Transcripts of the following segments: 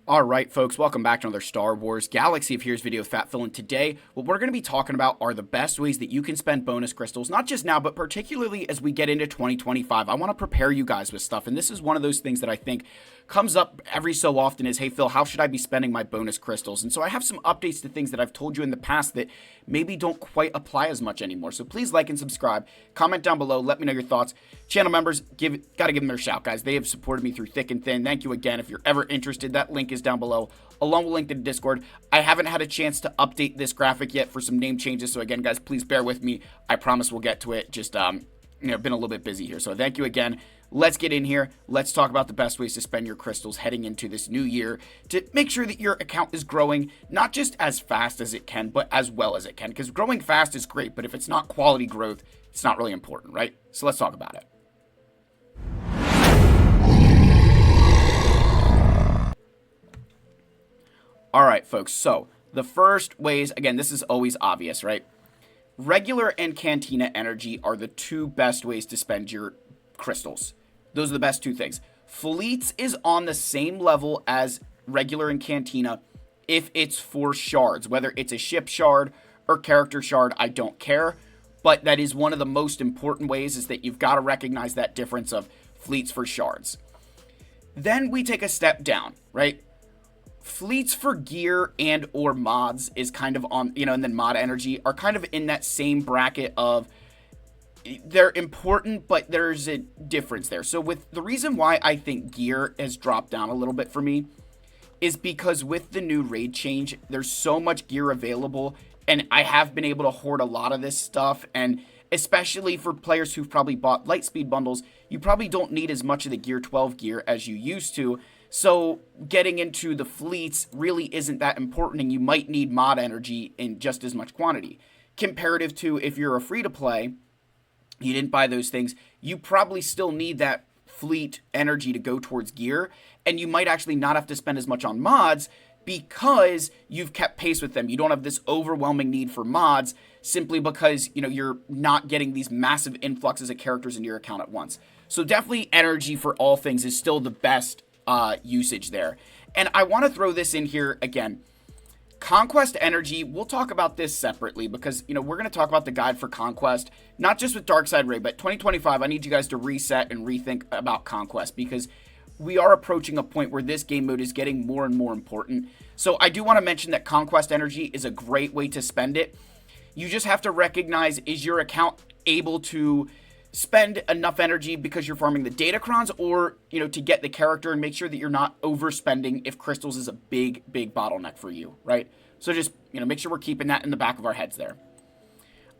Alright folks, welcome back to another Star Wars Galaxy of Heroes video with FatPhil, and today what we're going to be talking about are the best ways that you can spend bonus crystals, not just now, but particularly as we get into 2025. I want to prepare you guys with stuff, and this is one of those things that I think comes up every so often is, hey Phil, how should I be spending my bonus crystals? And so I have some updates to things that I've told you in the past that maybe don't quite apply as much anymore. So please like and subscribe, comment down below, let me know your thoughts. Channel members, gotta give them their shout, guys. They have supported me through thick and thin. Thank you again. If you're ever interested, that link is down below, along with a link to the Discord. I haven't had a chance to update this graphic yet for some name changes, so again, guys, please bear with me. I promise we'll get to it. Just, been a little bit busy here, so thank you again. Let's get in here. Let's talk about the best ways to spend your crystals heading into this new year to make sure that your account is growing, not just as fast as it can, but as well as it can, because growing fast is great, but if it's not quality growth, it's not really important, right? So let's talk about it. All right, folks, so the first ways, again, this is always obvious, right? Regular and Cantina energy are the two best ways to spend your crystals. Those are the best two things. Fleets is on the same level as regular and Cantina if it's for shards, whether it's a ship shard or character shard, I don't care. But that is one of the most important ways, is that you've got to recognize that difference of fleets for shards. Then we take a step down, right? Fleets for gear and or mods is kind of on, and then mod energy are kind of in that same bracket of, they're important, but there's a difference there. So with the reason why I think gear has dropped down a little bit for me is because with the new raid change, there's so much gear available, and I have been able to hoard a lot of this stuff, and especially for players who've probably bought Lightspeed bundles, you probably don't need as much of the Gear 12 gear as you used to. So getting into the fleets really isn't that important, and you might need mod energy in just as much quantity. Comparative to if you're a free-to-play, you didn't buy those things, you probably still need that fleet energy to go towards gear, and you might actually not have to spend as much on mods because you've kept pace with them. You don't have this overwhelming need for mods simply because, you're not getting these massive influxes of characters into your account at once. So definitely energy for all things is still the best usage there. And I want to throw this in here again. Conquest energy, we'll talk about this separately because, we're going to talk about the guide for Conquest, not just with Darkside Raid, but 2025, I need you guys to reset and rethink about Conquest because we are approaching a point where this game mode is getting more and more important. So I do want to mention that Conquest energy is a great way to spend it. You just have to recognize, is your account able to spend enough energy because you're farming the datacrons, or, to get the character, and make sure that you're not overspending if crystals is a big bottleneck for you, right? So just, make sure we're keeping that in the back of our heads there.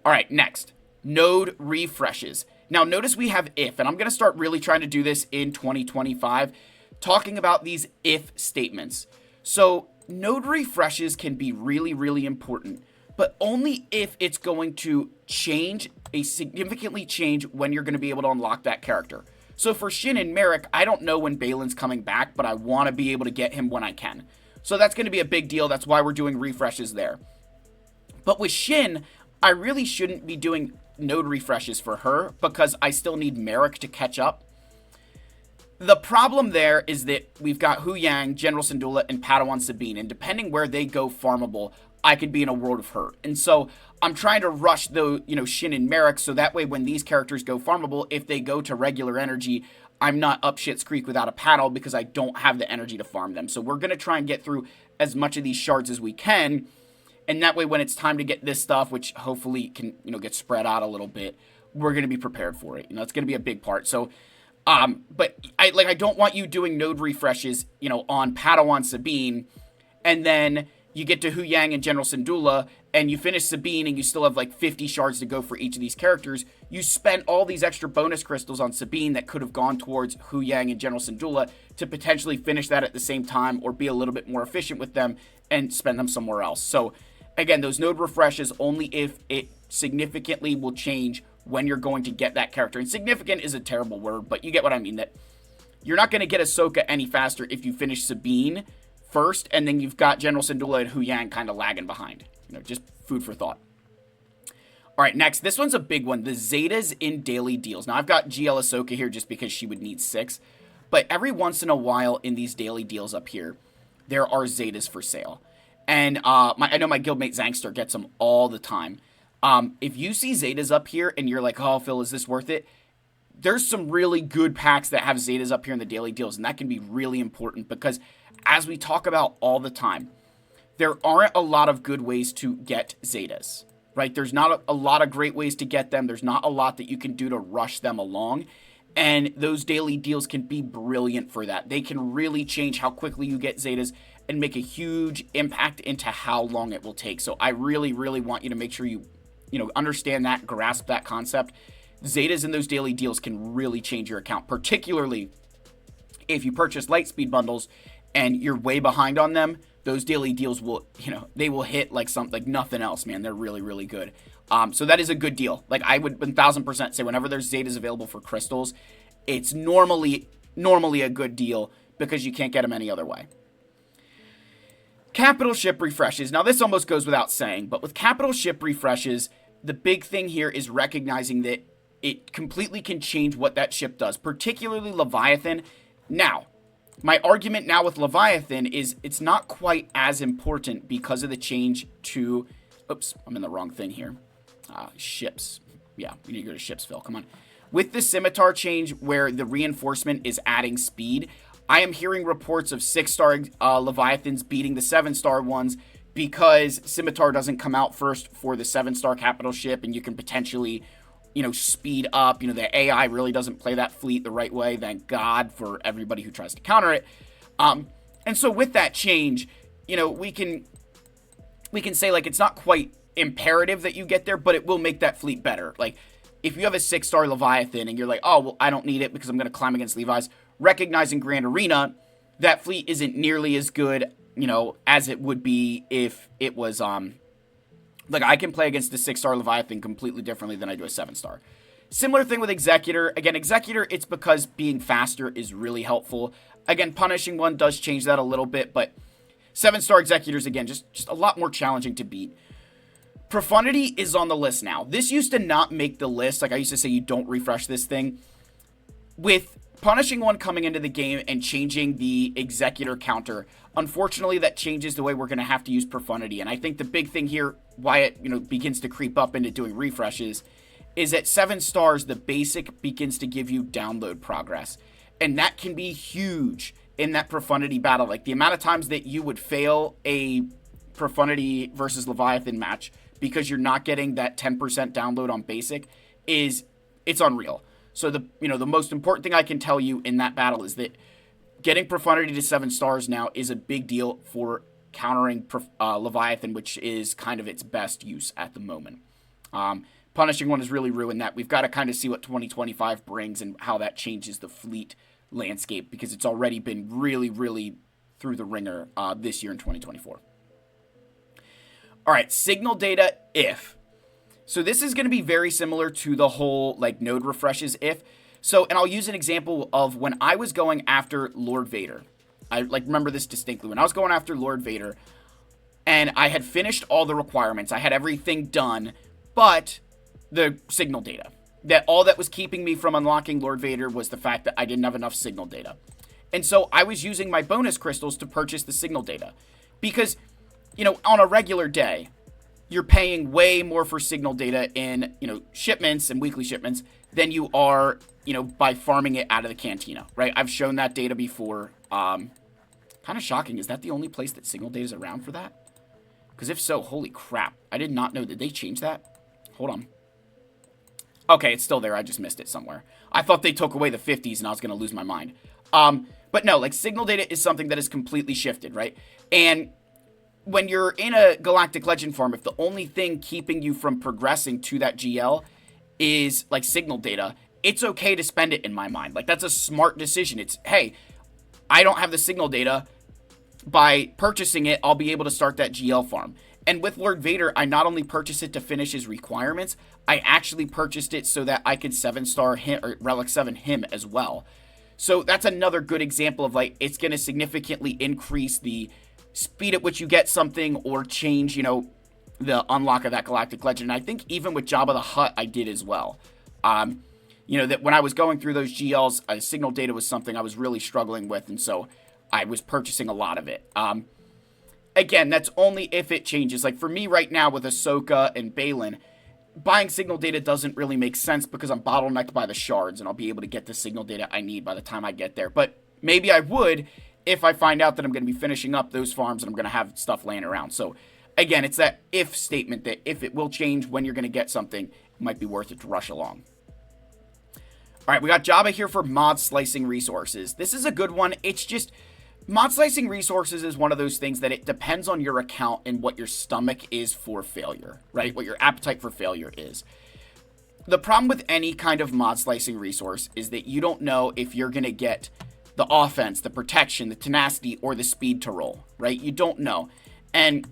All right, next, node refreshes. Now, notice we have if, and I'm going to start really trying to do this in 2025, talking about these if statements. So node refreshes can be really important, but only if it's going to significantly change when you're going to be able to unlock that character. So for Shin and Merrick, I don't know when Balin's coming back, but I want to be able to get him when I can. So that's going to be a big deal. That's why we're doing refreshes there. But with Shin, I really shouldn't be doing node refreshes for her because I still need Merrick to catch up. The problem there is that we've got Hu Yang, General Syndulla, and Padawan Sabine, and depending where they go farmable, I could be in a world of hurt. And so I'm trying to rush the, Shin and Merrick, so that way when these characters go farmable, if they go to regular energy, I'm not up shit's creek without a paddle because I don't have the energy to farm them. So we're going to try and get through as much of these shards as we can, and that way when it's time to get this stuff, which hopefully can, get spread out a little bit, we're going to be prepared for it. It's going to be a big part. So, but I don't want you doing node refreshes, on Padawan Sabine, and then you get to Hu Yang and General Syndulla, and you finish Sabine, and you still have 50 shards to go for each of these characters. You spent all these extra bonus crystals on Sabine that could have gone towards Hu Yang and General Syndulla to potentially finish that at the same time, or be a little bit more efficient with them and spend them somewhere else. So again, those node refreshes only if it significantly will change when you're going to get that character. And significant is a terrible word, but you get what I mean, that you're not going to get Ahsoka any faster if you finish Sabine first, and then you've got General Syndulla and Hu Yang kind of lagging behind. Just food for thought. All right, next, this one's a big one. The Zetas in daily deals. Now, I've got GL Ahsoka here just because she would need 6, but every once in a while in these daily deals up here, there are Zetas for sale. And I know my guildmate Zangster gets them all the time. If you see Zetas up here and you're like, oh, Phil, is this worth it? There's some really good packs that have Zetas up here in the daily deals, and that can be really important because, as we talk about all the time, there aren't a lot of good ways to get Zetas, right? There's not a lot of great ways to get them. There's not a lot that you can do to rush them along, and those daily deals can be brilliant for that. They can really change how quickly you get Zetas and make a huge impact into how long it will take. So I really, really want you to make sure you understand that, grasp that concept. Zetas in those daily deals can really change your account, particularly if you purchase Lightspeed bundles and you're way behind on them. Those daily deals will, they will hit like nothing else, man. They're really, really good. So that is a good deal. Like I would 1000% say whenever there's Zetas available for crystals, it's normally a good deal because you can't get them any other way. Capital ship refreshes. Now this almost goes without saying, but with capital ship refreshes, the big thing here is recognizing that it completely can change what that ship does, particularly Leviathan. Now, my argument now with Leviathan is it's not quite as important because of the change to... Oops, I'm in the wrong thing here. Ships. Yeah, we need to go to ships, Phil. Come on. With the Scimitar change where the reinforcement is adding speed, I am hearing reports of 6-star Leviathans beating the 7-star ones because Scimitar doesn't come out first for the 7-star capital ship, and you can potentially... speed up. The AI really doesn't play that fleet the right way. Thank God for everybody who tries to counter it. And so with that change, we can say like it's not quite imperative that you get there, but it will make that fleet better. Like if you have a 6-star Leviathan and you're like, oh, well, I don't need it because I'm going to climb against Levi's, recognize in Grand Arena, that fleet isn't nearly as good, as it would be if it was, like, I can play against the 6-star Leviathan completely differently than I do a 7-star. Similar thing with Executor. Again, Executor, it's because being faster is really helpful. Again, Punishing One does change that a little bit, but 7-star Executors, again, just a lot more challenging to beat. Profundity is on the list now. This used to not make the list. Like, I used to say you don't refresh this thing. With Punishing One coming into the game and changing the Executor counter, unfortunately, that changes the way we're going to have to use Profundity. And I think the big thing here, why it begins to creep up into doing refreshes, is at 7 stars, the basic begins to give you download progress. And that can be huge in that Profundity battle. Like the amount of times that you would fail a Profundity versus Leviathan match because you're not getting that 10% download on basic it's unreal. So the most important thing I can tell you in that battle is that getting Profundity to 7 stars now is a big deal for countering Leviathan, which is kind of its best use at the moment. Punishing One has really ruined that. We've got to kind of see what 2025 brings and how that changes the fleet landscape because it's already been really, really through the ringer this year in 2024. All right, signal data if. So this is going to be very similar to the whole like node refreshes if. So, and I'll use an example of when I was going after Lord Vader. I remember this distinctly. When I was going after Lord Vader and I had finished all the requirements, I had everything done, but the signal data. All that was keeping me from unlocking Lord Vader was the fact that I didn't have enough signal data. And so I was using my bonus crystals to purchase the signal data. Because, on a regular day, you're paying way more for signal data in, shipments and weekly shipments than you are, by farming it out of the cantina, right? I've shown that data before. Kind of shocking. Is that the only place that signal data is around for that? Because if so, holy crap. I did not know. Did they change that? Hold on. Okay, it's still there. I just missed it somewhere. I thought they took away the 50s and I was going to lose my mind. But no, like signal data is something that is completely shifted, right? And when you're in a Galactic Legend farm, if the only thing keeping you from progressing to that GL is like signal data, it's okay to spend it in my mind. Like that's a smart decision. It's, hey, I don't have the signal data. By purchasing it, I'll be able to start that GL farm. And with Lord Vader, I not only purchased it to finish his requirements, I actually purchased it so that I could 7-star him, or Relic 7 him as well. So that's another good example of like, it's going to significantly increase the speed at which you get something or change, the unlock of that Galactic Legend. And I think even with Jabba the Hutt, I did as well. That when I was going through those GLs, signal data was something I was really struggling with. And so I was purchasing a lot of it. Again, that's only if it changes. Like for me right now with Ahsoka and Balin, buying signal data doesn't really make sense because I'm bottlenecked by the shards, and I'll be able to get the signal data I need by the time I get there. But maybe I would if I find out that I'm going to be finishing up those farms and I'm going to have stuff laying around. So again, it's that if statement that if it will change when you're going to get something, it might be worth it to rush along. All right, we got Jabba here for mod slicing resources. This is a good one. It's just, mod slicing resources is one of those things that it depends on your account and what your stomach is for failure, right? What your appetite for failure is. The problem with any kind of mod slicing resource is that you don't know if you're going to get the offense, the protection, the tenacity, or the speed to roll, right? You don't know. And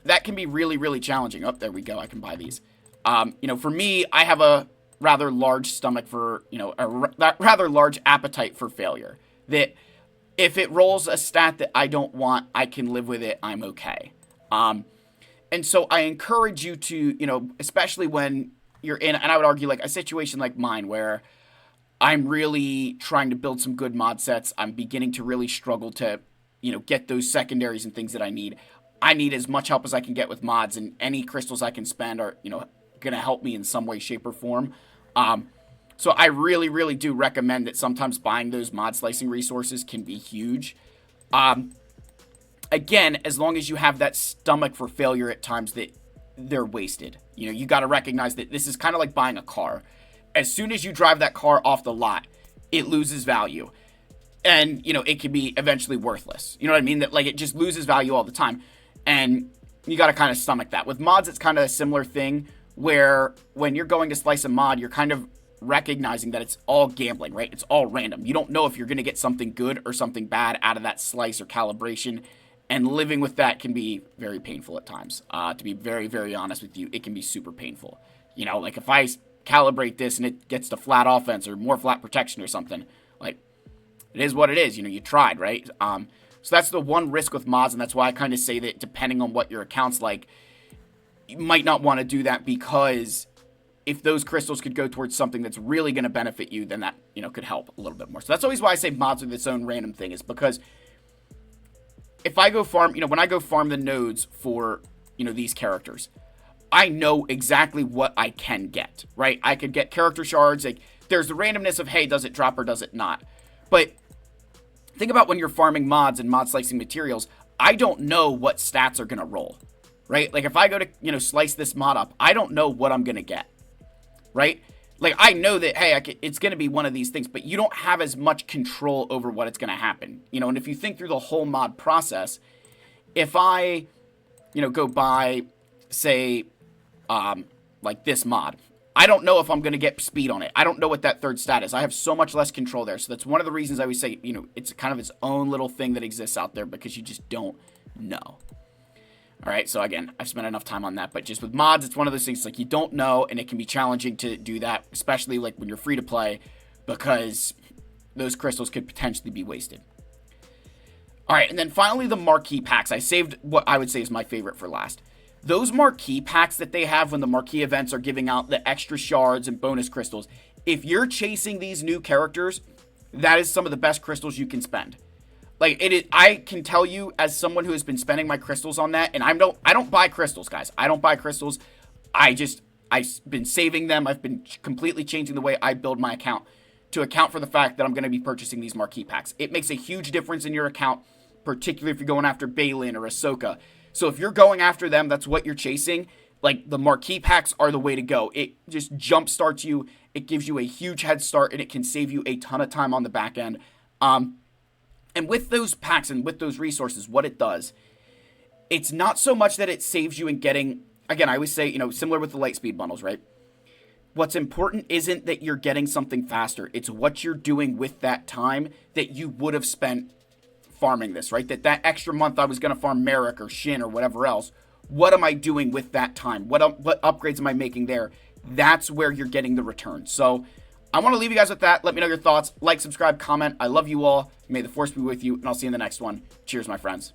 that can be really, really challenging. Oh, there we go. I can buy these. For me, I have a rather large stomach for, a rather large appetite for failure. That if it rolls a stat that I don't want, I can live with it. I'm okay. And so I encourage you to, especially when you're in, and I would argue like a situation like mine where I'm really trying to build some good mod sets. I'm beginning to really struggle to, get those secondaries and things that I need. I need as much help as I can get with mods, and any crystals I can spend are, going to help me in some way, shape, or form. So I really, really do recommend that sometimes buying those mod slicing resources can be huge. Again, as long as you have that stomach for failure at times that they're wasted. You got to recognize that this is kind of like buying a car. As soon as you drive that car off the lot, it loses value. And, it can be eventually worthless. You know what I mean? That like it just loses value all the time. And you got to kind of stomach that. With mods, it's kind of a similar thing where when you're going to slice a mod, you're kind of recognizing that it's all gambling, right? It's all random. You don't know if you're going to get something good or something bad out of that slice or calibration. And living with that can be very painful at times. To be very, very honest with you, it can be super painful. Like if I calibrate this and it gets to flat offense or more flat protection or something, like it is what it is. You tried, right? So that's the one risk with mods, and that's why I kind of say that depending on what your account's like, you might not want to do that, because if those crystals could go towards something that's really going to benefit you, then that, could help a little bit more. So that's always why I say mods are its own random thing, is because if I go farm, when I go farm the nodes for, these characters, I know exactly what I can get, right? I could get character shards. Like, there's the randomness of, hey, does it drop or does it not? But think about when you're farming mods and mod slicing materials, I don't know what stats are going to roll, right? Like if I go to, slice this mod up, I don't know what I'm going to get, right? Like I know that, hey, it's going to be one of these things, but you don't have as much control over what it's going to happen, and if you think through the whole mod process, if I, go buy, say, like this mod, I don't know if I'm going to get speed on it. I don't know what that third stat is. I have so much less control there. So that's one of the reasons I always say, it's kind of its own little thing that exists out there, because you just don't know. All right. So again, I've spent enough time on that, but just with mods, it's one of those things like you don't know, and it can be challenging to do that, especially like when you're free to play, because those crystals could potentially be wasted. All right. And then finally, the Marquee packs. I saved what I would say is my favorite for last. Those Marquee packs that they have when the Marquee events are giving out the extra shards and bonus crystals, if you're chasing these new characters, that is some of the best crystals you can spend. Like it is, I can tell you as someone who has been spending my crystals on that, and I don't buy crystals, guys. I don't buy crystals. I've been saving them. I've been completely changing the way I build my account to account for the fact that I'm going to be purchasing these Marquee packs. It makes a huge difference in your account, particularly if you're going after Balin or Ahsoka. So if you're going after them, that's what you're chasing. Like the Marquee packs are the way to go. It just jump starts you. It gives you a huge head start, and it can save you a ton of time on the back end. And with those packs and with those resources, what it does, it's not so much that it saves you in getting, again, I always say, similar with the light speed bundles, right? What's important isn't that you're getting something faster. It's what you're doing with that time that you would have spent farming this, right? That extra month I was going to farm Merrick or Shin or whatever else. What am I doing with that time? What upgrades am I making there? That's where you're getting the return. So I want to leave you guys with that. Let me know your thoughts. Like, subscribe, comment. I love you all. May the force be with you, and I'll see you in the next one. Cheers, my friends.